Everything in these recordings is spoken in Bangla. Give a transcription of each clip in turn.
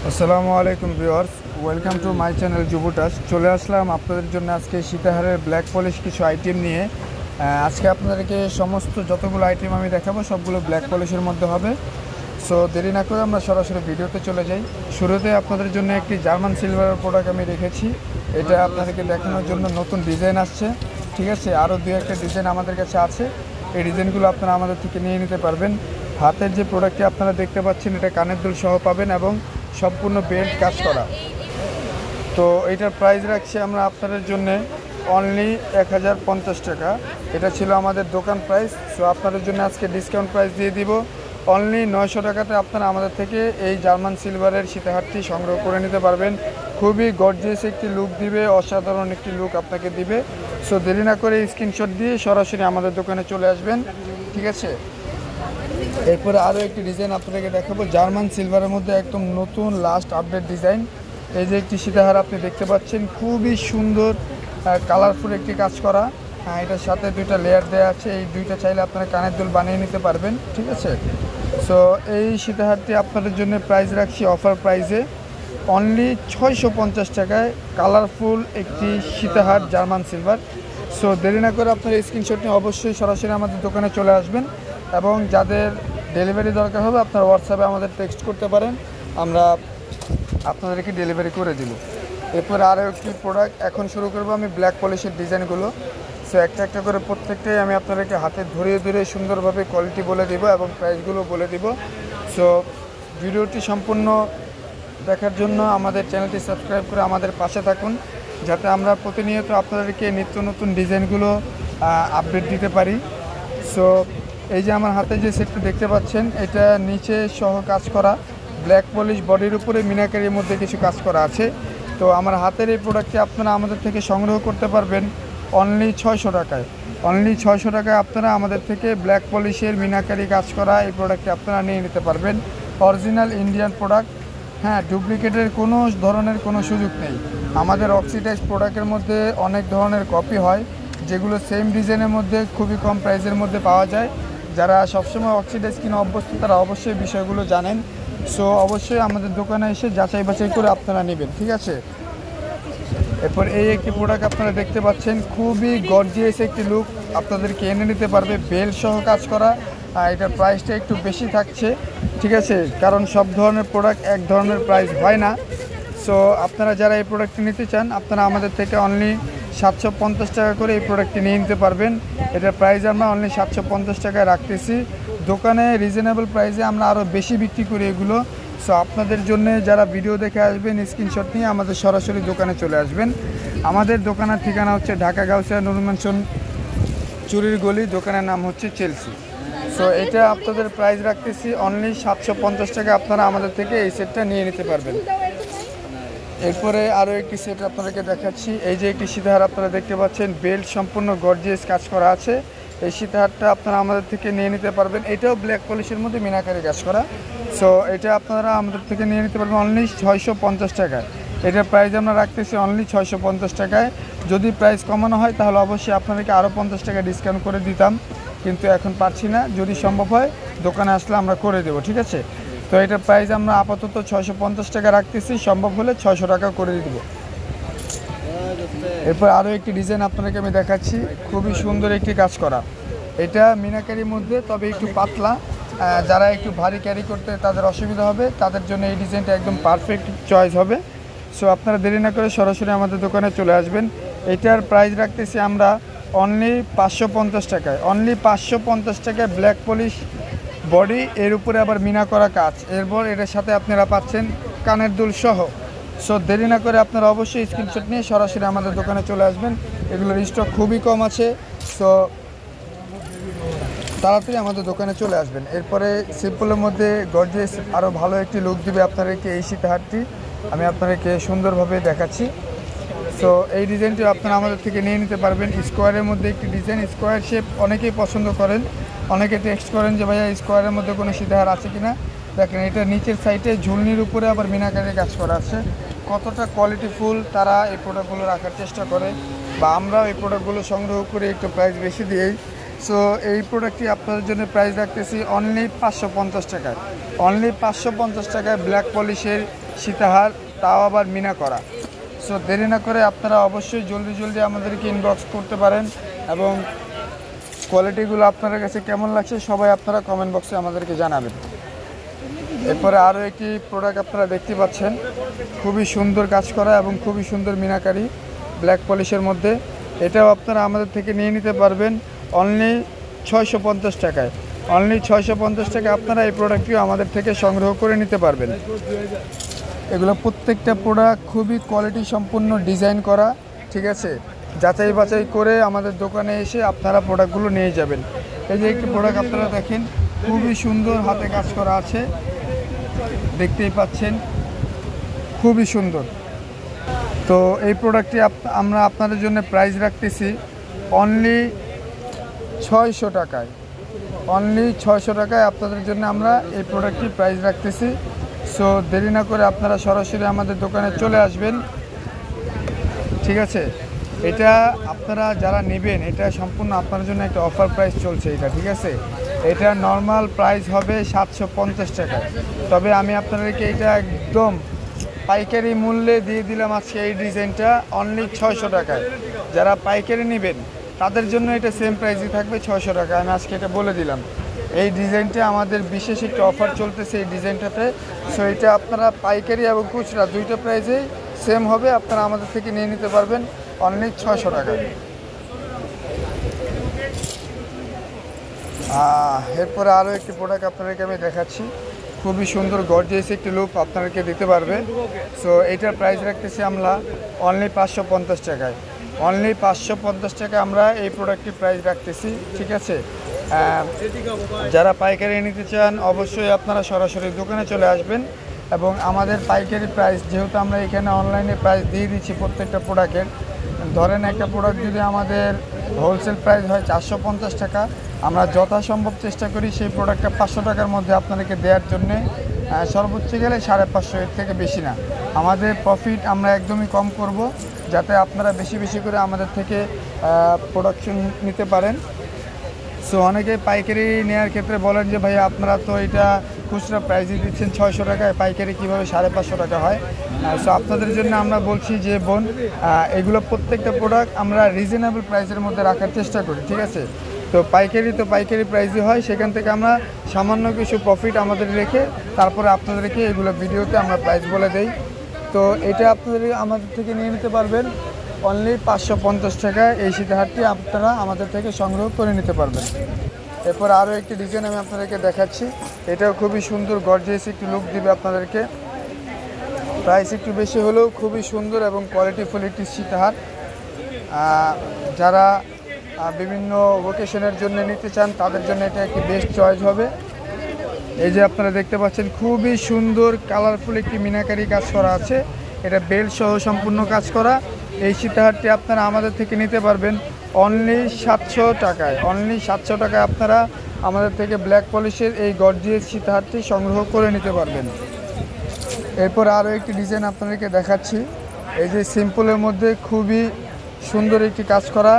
আসসালামু আলাইকুম viewers, welcome to my channel যুবটাস। চলে আসলাম আপনাদের জন্য আজকে সীতাহারের ব্ল্যাক পলিশ কিছু আইটেম নিয়ে। আজকে আপনাদেরকে সমস্ত যতগুলো আইটেম আমি দেখাবো সবগুলো ব্ল্যাক পলিশের মধ্যে হবে। সো দেরি না করে আমরা সরাসরি ভিডিওতে চলে যাই। শুরুতে আপনাদের জন্য একটি জার্মান সিলভারের প্রোডাক্ট আমি রেখেছি। এটা আপনাদেরকে দেখানোর জন্য নতুন ডিজাইন আসছে, ঠিক আছে। আরও দু একটা ডিজাইন আমাদের কাছে আছে। এই ডিজাইনগুলো আপনারা আমাদের থেকে নিয়ে নিতে পারবেন। হাতের যে প্রোডাক্টটি আপনারা দেখতে পাচ্ছেন, এটা কানের দুল সহ পাবেন এবং সম্পূর্ণ বেল্ট কাজ করা। তো এটার প্রাইস রাখছি আমরা আপনাদের জন্য অনলি 1050 টাকা। এটা ছিল আমাদের দোকান প্রাইস। সো আপনাদের জন্য আজকে ডিসকাউন্ট প্রাইস দিয়ে দিব। অনলি 900 টাকাতে আপনারা আমাদের থেকে এই জার্মান সিলভারের সীতাহারটি সংগ্রহ করে নিতে পারবেন। খুবই গর্জিয়াস একটি লুক দিবে, অসাধারণ একটি লুক আপনাকে দিবে। সো দেরি না করে স্ক্রিনশট দিয়ে সরাসরি আমাদের দোকানে চলে আসবেন, ঠিক আছে। এরপরে আরও একটি ডিজাইন আপনাদেরকে দেখাবো জার্মান সিলভারের মধ্যে একদম নতুন লাস্ট আপডেট ডিজাইন। এই যে একটি সীতাহার আপনি দেখতে পাচ্ছেন, খুবই সুন্দর কালারফুল একটি কাজ করা। এটার সাথে দুইটা লেয়ার দেওয়া আছে। এই দুইটা চাইলে আপনারা কানের দুল বানিয়ে নিতে পারবেন, ঠিক আছে। সো এই সীতাহারটি আপনাদের জন্য প্রাইস রাখছি অফার প্রাইসে অনলি 650 টাকায়। কালারফুল একটি সীতাহার জার্মান সিলভার। সো দেরি না করে আপনার স্ক্রিনশট নিয়ে অবশ্যই সরাসরি আমাদের দোকানে চলে আসবেন এবং যাদের ডেলিভারি দরকার হবে আপনারা হোয়াটসঅ্যাপে আমাদের টেক্সট করতে পারেন, আমরা আপনাদেরকে ডেলিভারি করে দিব। এরপরে আরও একটি প্রোডাক্ট এখন শুরু করবো আমি ব্ল্যাক পলিশের ডিজাইনগুলো। সো একটা একটা করে প্রত্যেকটাই আমি আপনাদেরকে হাতে ধরিয়ে ধরে সুন্দরভাবে কোয়ালিটি বলে দিব এবং প্রাইসগুলো বলে দিব। সো ভিডিওটি সম্পূর্ণ দেখার জন্য আমাদের চ্যানেলটি সাবস্ক্রাইব করে আমাদের পাশে থাকুন, যাতে আমরা প্রতিনিয়ত আপনাদেরকে নিত্য নতুন ডিজাইনগুলো আপডেট দিতে পারি। সো এই যে আমার হাতে যে সেটটি দেখতে পাচ্ছেন, এটা নিচে সহ কাজ করা ব্ল্যাক পলিশ, বডির উপরে মিনাকারির মধ্যে কিছু কাজ করা আছে। তো আমার হাতের এই প্রোডাক্টটি আপনারা আমাদের থেকে সংগ্রহ করতে পারবেন অনলি 600 টাকায়। অনলি 600 টাকায় আপনারা আমাদের থেকে ব্ল্যাক পলিশের মিনাকারি কাজ করা এই প্রোডাক্টটি আপনারা নিয়ে নিতে পারবেন। অরিজিনাল ইন্ডিয়ান প্রোডাক্ট, হ্যাঁ, ডুপ্লিকেটের কোনো ধরনের কোনো সুযোগ নেই। আমাদের অক্সিডাইজ প্রোডাক্টের মধ্যে অনেক ধরনের কপি হয়, যেগুলো সেম ডিজাইনের মধ্যে খুবই কম প্রাইসের মধ্যে পাওয়া যায়। যারা সবসময় অক্সিডাইজ কিনে অভ্যস্ত তারা অবশ্যই বিষয়গুলো জানেন। সো অবশ্যই আমাদের দোকানে এসে যাচাই বাছাই করে আপনারা নেবেন, ঠিক আছে। এরপর এই একটি প্রোডাক্ট আপনারা দেখতে পাচ্ছেন, খুবই গর্জিয়াস একটি লুক আপনাদেরকে এনে নিতে পারবে, বেল্ট সহ কাজ করা। এটার প্রাইসটা একটু বেশি থাকছে, ঠিক আছে, কারণ সব ধরনের প্রোডাক্ট এক ধরনের প্রাইস হয় না। সো আপনারা যারা এই প্রোডাক্টটি নিতে চান আপনারা আমাদের থেকে অনলি 750 টাকা করে এই প্রোডাক্টটি নিয়ে নিতে পারবেন। এটার প্রাইস আমরা অনলি 750 টাকায় রাখতেছি। দোকানে রিজনেবল প্রাইসে আমরা আরও বেশি বিক্রি করি এগুলো। সো আপনাদের জন্য যারা ভিডিও দেখে আসবেন স্ক্রিনশট নিয়ে আমাদের সরাসরি দোকানে চলে আসবেন। আমাদের দোকানের ঠিকানা হচ্ছে ঢাকা গাউসিয়া নুর ম্যানশন, চুরির গলি। দোকানের নাম হচ্ছে চেলসি। সো এটা আপনাদের প্রাইস রাখতেছি অনলি 750 টাকা। আপনারা আমাদের থেকে এই সেটটা নিয়ে নিতে পারবেন। এরপরে আরও একটি সেট আপনাদেরকে দেখাচ্ছি। এই যে একটি সীতাহার আপনারা দেখতে পাচ্ছেন, বেল্ট সম্পূর্ণ গর্জিয়াস কাজ করা আছে। এই সীতাহারটা আপনারা আমাদের থেকে নিয়ে নিতে পারবেন। এটাও ব্ল্যাক পলিশের মধ্যে মিনাকারি কাজ করা। সো এটা আপনারা আমাদের থেকে নিয়ে নিতে পারবেন অনলি 650 টাকায়। এটার প্রাইস আমরা রাখতেছি অনলি 650 টাকায়। যদি প্রাইস কমানো হয় তাহলে অবশ্যই আপনাদেরকে আরও 50 টাকা ডিসকাউন্ট করে দিতাম, কিন্তু এখন পারছি না। যদি সম্ভব হয় দোকানে আসলে আমরা করে দেবো, ঠিক আছে। তো এটার প্রাইস আমরা আপাতত 650 টাকা রাখতেছি, সম্ভব হলে 600 টাকা করে দেবো। এরপর আরও একটি ডিজাইন আপনাদেরকে আমি দেখাচ্ছি, খুবই সুন্দর একটি কাজ করা। এটা মিনাকারির মধ্যে, তবে একটু পাতলা। যারা একটু ভারী ক্যারি করতে তাদের অসুবিধা হবে, তাদের জন্য এই ডিজাইনটা একদম পারফেক্ট চয়েস হবে। সো আপনারা দেরি না করে সরাসরি আমাদের দোকানে চলে আসবেন। এটার প্রাইস রাখতেছি আমরা অনলি 550 টাকায়। অনলি 550 টাকায় ব্ল্যাক পলিশ বডি, এর উপরে আবার মিনা করা কাজ। এরপর এটার সাথে আপনারা পাচ্ছেন কানের দুল সহ। সো দেরি না করে আপনারা অবশ্যই স্ক্রিনশট নিয়ে সরাসরি আমাদের দোকানে চলে আসবেন। এগুলোর স্টক খুবই কম আছে। সো তাড়াতাড়ি আমাদের দোকানে চলে আসবেন। এরপরে সিম্পলের মধ্যে গর্জিয়াস আরও ভালো একটি লুক দিবে আপনাদেরকে এই সীতাহারটি। আমি আপনাদেরকে সুন্দরভাবে দেখাচ্ছি। সো এই ডিজাইনটি আপনারা আমাদের থেকে নিয়ে নিতে পারবেন। স্কোয়ারের মধ্যে একটি ডিজাইন, স্কোয়ার শেপ অনেকেই পছন্দ করেন, অনেকে টেক্সট করেন যে ভাইয়া স্কোয়ারের মধ্যে কোনো সীতাহার আছে কিনা। দেখেন এটা নিচের সাইডে ঝুলনির উপরে আবার মিনাকারি কাজ করা আছে। কতটা কোয়ালিটিফুল তারা এই প্রোডাক্টগুলো রাখার চেষ্টা করে, বা আমরাও এই প্রোডাক্টগুলো সংগ্রহ করে একটু প্রাইস বেশি দিয়েই সো এই প্রোডাক্টটি আপনাদের জন্য প্রাইস রাখতেছি অনলি 550 টাকায়। অনলি 550 টাকায় ব্ল্যাক পলিশের সীতাহার, তাও আবার মিনা করা। সো দেরি না করে আপনারা অবশ্যই জলদি জলদি আমাদেরকে ইনবক্স করতে পারেন এবং কোয়ালিটিগুলো আপনাদের কাছে কেমন লাগছে সবাই আপনারা কমেন্ট বক্সে আমাদেরকে জানাবেন। এরপরে আরও একটি প্রোডাক্ট আপনারা দেখতে পাচ্ছেন, খুবই সুন্দর কাজ করা এবং খুবই সুন্দর মিনাকারি ব্ল্যাক পলিশের মধ্যে। এটাও আপনারা আমাদের থেকে নিয়ে নিতে পারবেন অনলি 650 টাকায়। অনলি 650 টাকায় আপনারা এই প্রোডাক্টটিও আমাদের থেকে সংগ্রহ করে নিতে পারবেন। এগুলো প্রত্যেকটা প্রোডাক্ট খুবই কোয়ালিটি সম্পূর্ণ ডিজাইন করা, ঠিক আছে, যাচাই বাছাই করে আমাদের দোকানে এসে আপনারা প্রোডাক্টগুলো নিয়ে যাবেন। এই যে একটি প্রোডাক্ট আপনারা দেখেন, খুবই সুন্দর হাতে কাজ করা আছে, দেখতেই পাচ্ছেন, খুবই সুন্দর। তো এই প্রোডাক্টটি আমরা আপনাদের জন্য প্রাইস রাখতেছি অনলি 600 টাকায়। অনলি 600 টাকায় আপনাদের জন্য আমরা এই প্রোডাক্টটি প্রাইস রাখতেছি। সো দেরি না করে আপনারা সরাসরি আমাদের দোকানে চলে আসবেন, ঠিক আছে। এটা আপনারা যারা নেবেন, এটা সম্পূর্ণ আপনার জন্য একটা অফার প্রাইস চলছে এটা, ঠিক আছে। এটা নর্মাল প্রাইস হবে 750 টাকায়, তবে আমি আপনাদেরকে এটা একদম পাইকারি মূল্যে দিয়ে দিলাম আজকে এই ডিজাইনটা অনলি 600 টাকায়। যারা পাইকারি নেবেন তাদের জন্য এটা সেম প্রাইসই থাকবে 600 টাকা। আমি আজকে এটা বলে দিলাম। এই ডিজাইনটা আমাদের বিশেষ একটা অফার চলতেছে এই ডিজাইনটাতে। সো এটা আপনারা পাইকারি এবং খুচরা দুইটা প্রাইসেই সেম হবে, আপনারা আমাদের থেকে নিয়ে নিতে পারবেন অনলি 600 টাকা। এরপরে আরও একটি প্রোডাক্ট আপনাদেরকে আমি দেখাচ্ছি, খুবই সুন্দর গর্জিয়াস একটি লুক আপনাদেরকে দিতে পারবে। সো এটার প্রাইস রাখতেছি আমরা অনলি 550 টাকায়। অনলি 550 টাকা আমরা এই প্রোডাক্টটির প্রাইস রাখতেছি, ঠিক আছে। যারা পাইকারি নিতে চান অবশ্যই আপনারা সরাসরি দোকানে চলে আসবেন এবং আমাদের পাইকারি প্রাইস, যেহেতু আমরা এখানে অনলাইনে প্রাইস দিয়ে দিচ্ছি প্রত্যেকটা প্রোডাক্টের, ধরেন একটা প্রোডাক্ট যদি আমাদের হোলসেল প্রাইস হয় 450 টাকা, আমরা যথাসম্ভব চেষ্টা করি সেই প্রোডাক্টটা 500 টাকার মধ্যে আপনাদেরকে দেওয়ার জন্যে। সর্বোচ্চ গেলে 550, এর থেকে বেশি না। আমাদের প্রফিট আমরা একদমই কম করব, যাতে আপনারা বেশি বেশি করে আমাদের থেকে প্রোডাকশন নিতে পারেন। সো অনেকে পাইকারি নেওয়ার ক্ষেত্রে বলেন যে ভাই আপনারা তো এটা খুচরা প্রাইসে দিচ্ছেন 600 টাকায়, পাইকারি কীভাবে 550 টাকা হয়। সো আপনাদের জন্য আমরা বলছি যে বোন, এগুলো প্রত্যেকটা প্রোডাক্ট আমরা রিজনেবল প্রাইসের মধ্যে রাখার চেষ্টা করি, ঠিক আছে। তো পাইকারি প্রাইসই হয়, সেখান থেকে আমরা সামান্য কিছু প্রফিট আমাদের রেখে তারপরে আপনাদেরকে এগুলো ভিডিওতে আমরা প্রাইস বলে দেই। তো এটা আপনাদের আমাদের থেকে নিয়ে নিতে পারবেন অনলি 550 টাকায়। এই সীতাহারটি আপনারা আমাদের থেকে সংগ্রহ করে নিতে পারবেন। এরপর আরও একটি ডিজাইন আমি আপনাদেরকে দেখাচ্ছি, এটাও খুবই সুন্দর গর্জিয়াস একটি লুক দিবে আপনাদেরকে। প্রাইস একটু বেশি হলেও খুবই সুন্দর এবং কোয়ালিটিফুল একটি সীতাহার। যারা বিভিন্ন ওকেশনের জন্য নিতে চান তাদের জন্য এটা একটি বেস্ট চয়েস হবে। এই যে আপনারা দেখতে পাচ্ছেন, খুবই সুন্দর কালারফুল একটি মিনাকারি কাজ করা আছে, এটা বেল্ট সহ সম্পূর্ণ কাজ করা। এই সীতাহারটি আপনারা আমাদের থেকে নিতে পারবেন অনলি 700 টাকায়। অনলি 700 টাকায় আপনারা আমাদের থেকে ব্ল্যাক পলিশের এই গর্জিয়াস সীতাহারটি সংগ্রহ করে নিতে পারবেন। এরপর আরও একটি ডিজাইন আপনাদেরকে দেখাচ্ছি, এই যে সিম্পলের মধ্যে খুবই সুন্দর একটি কাজ করা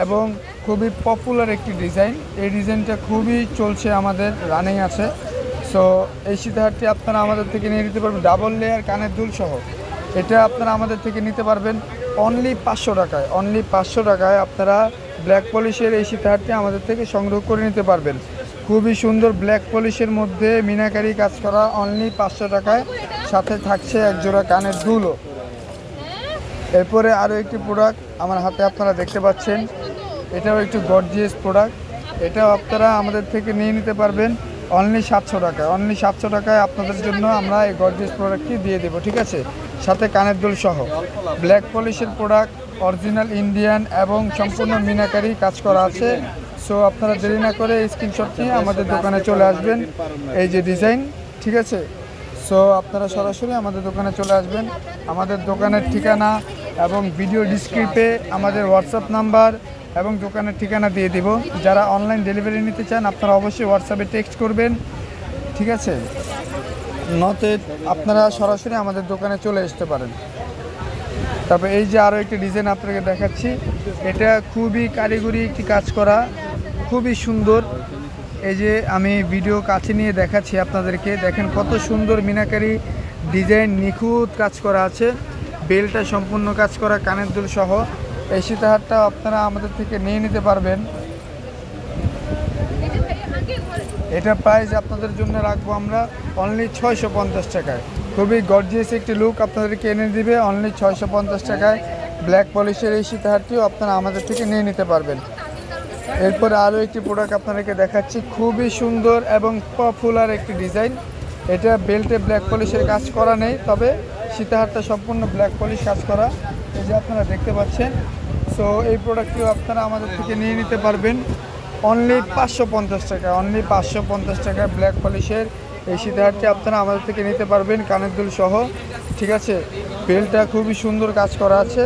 এবং খুবই পপুলার একটি ডিজাইন। এই ডিজাইনটা খুবই চলছে, আমাদের রানিং আছে। সো এই সীতাহারটি আপনারা আমাদের থেকে নিয়ে নিতে পারবেন ডাবল লেয়ার কানের দুল সহ। এটা আপনারা আমাদের থেকে নিতে পারবেন অনলি 500 টাকায়। অনলি 500 টাকায় আপনারা ব্ল্যাক পলিশের এই সীতাহারটি আমাদের থেকে সংগ্রহ করে নিতে পারবেন। খুবই সুন্দর ব্ল্যাক পলিশের মধ্যে মিনাকারি কাজ করা, অনলি 500 টাকায়, সাথে থাকছে এক জোড়া কানের দুলও। এরপরে আরও একটি প্রোডাক্ট আমার হাতে আপনারা দেখতে পাচ্ছেন, এটাও একটু গর্জিয়াস প্রোডাক্ট। এটাও আপনারা আমাদের থেকে নিয়ে নিতে পারবেন অনলি 700 টাকায়। অনলি 700 টাকায় আপনাদের জন্য আমরা এই গর্জিয়াস প্রোডাক্টটি দিয়ে দেবো, ঠিক আছে, সাথে কানের দুল সহ। ব্ল্যাক পলিশের প্রোডাক্ট, অরিজিনাল ইন্ডিয়ান এবং সম্পূর্ণ মিনাকারি কাজ করা আছে। সো আপনারা দেরি না করে স্ক্রিনশট নিয়ে আমাদের দোকানে চলে আসবেন। এই যে ডিজাইন, ঠিক আছে। সো আপনারা সরাসরি আমাদের দোকানে চলে আসবেন। আমাদের দোকানের ঠিকানা এবং ভিডিও ডিসক্রিপে আমাদের হোয়াটসঅ্যাপ নাম্বার এবং দোকানের ঠিকানা দিয়ে দিব। যারা অনলাইন ডেলিভারি নিতে চান আপনারা অবশ্যই হোয়াটসঅ্যাপে টেক্সট করবেন, ঠিক আছে। নতে আপনারা সরাসরি আমাদের দোকানে চলে আসতে পারেন। তারপর এই যে আরও একটি ডিজাইন আপনাকে দেখাচ্ছি, এটা খুবই কারিগরি একটি কাজ করা, খুবই সুন্দর। এই যে আমি ভিডিও কাছে নিয়ে দেখাচ্ছি আপনাদেরকে, দেখেন কত সুন্দর মিনাকারি ডিজাইন, নিখুঁত কাজ করা আছে, বেলটা সম্পূর্ণ কাজ করা, কানের দুল সহ। এই সীতাহারটা আপনারা আমাদের থেকে নিয়ে নিতে পারবেন। এটা প্রাইস আপনাদের জন্য রাখবো আমরা অনলি 650 টাকায়। খুবই গর্জিয়াস একটি লুক আপনাদেরকে এনে দিবে অনলি 650 টাকায়। ব্ল্যাক পলিশের এই সীতাহারটিও আপনারা আমাদের থেকে নিয়ে নিতে পারবেন। এরপরে আরও একটি প্রোডাক্ট আপনাদেরকে দেখাচ্ছি, খুবই সুন্দর এবং পপুলার একটি ডিজাইন। এটা বেল্টে ব্ল্যাক পলিশের কাজ করা নেই, তবে সীতাহারটা সম্পূর্ণ ব্ল্যাক পলিশ কাজ করা, এই যে আপনারা দেখতে পাচ্ছেন। সো এই প্রোডাক্টটিও আপনারা আমাদের থেকে নিয়ে নিতে পারবেন অনলি 550 টাকা। অনলি 550 টাকা ব্ল্যাক পলিশের এই সীতাহারটি আপনারা আমাদের থেকে নিতে পারবেন, কানের দুল সহ। ঠিক আছে, বেলটা খুবই সুন্দর কাজ করা আছে।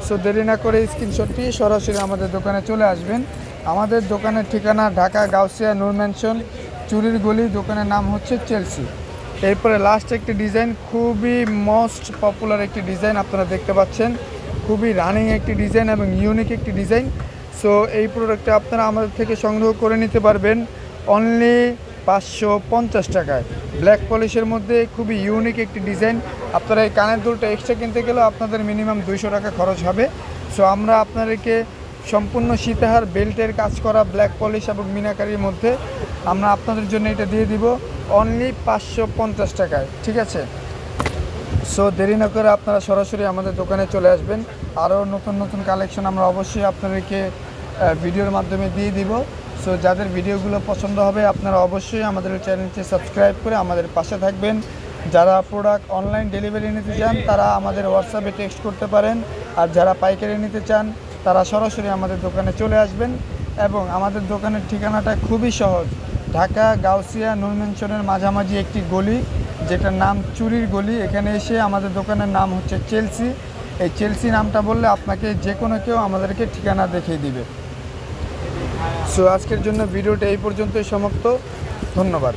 সো দেরি না করে স্ক্রিনশটটি সরাসরি আমাদের দোকানে চলে আসবেন। আমাদের দোকানের ঠিকানা ঢাকা গাউসিয়া নূর ম্যানশন, চুরির গলি, দোকানের নাম হচ্ছে চেলসি। এরপরে লাস্ট একটি ডিজাইন, খুবই মোস্ট পপুলার একটি ডিজাইন আপনারা দেখতে পাচ্ছেন, খুবই রানিং একটি ডিজাইন এবং ইউনিক একটি ডিজাইন। সো এই প্রোডাক্টটা আপনারা আমাদের থেকে সংগ্রহ করে নিতে পারবেন অনলি 550 টাকায়। ব্ল্যাক পলিশের মধ্যে খুবই ইউনিক একটি ডিজাইন। আপনারা এই কানের দুলটা এক্সট্রা কিনতে গেলেও আপনাদের মিনিমাম 200 টাকা খরচ হবে। সো আমরা আপনাদেরকে সম্পূর্ণ সীতাহার বেল্টের কাজ করা ব্ল্যাক পলিশ এবং মিনাকারির মধ্যে আমরা আপনাদের জন্য এটা দিয়ে দিব অনলি 550 টাকায়। ঠিক আছে, সো দেরি না করে আপনারা সরাসরি আমাদের দোকানে চলে আসবেন। আরও নতুন নতুন কালেকশন আমরা অবশ্যই আপনাদেরকে ভিডিওর মাধ্যমে দিয়ে দিব। সো যাদের ভিডিওগুলো পছন্দ হবে আপনারা অবশ্যই আমাদের চ্যানেলটি সাবস্ক্রাইব করে আমাদের পাশে থাকবেন। যারা প্রোডাক্ট অনলাইন ডেলিভারি নিতে চান তারা আমাদের হোয়াটসঅ্যাপে টেক্সট করতে পারেন, আর যারা পাইকারি নিতে চান তারা সরাসরি আমাদের দোকানে চলে আসবেন। এবং আমাদের দোকানের ঠিকানাটা খুবই সহজ, ঢাকা গাউসিয়া নূর ম্যানশনের মাঝামাঝি একটি গলি, যেটার নাম চুরির গলি। এখানে এসে আমাদের দোকানের নাম হচ্ছে চেলসি। এই চেলসি নামটা বললে আপনাকে যে কোনো কেউ আমাদেরকে ঠিকানা দেখিয়ে দিবে। সো আজকের জন্য ভিডিওটা এই পর্যন্তই সমাপ্ত। ধন্যবাদ।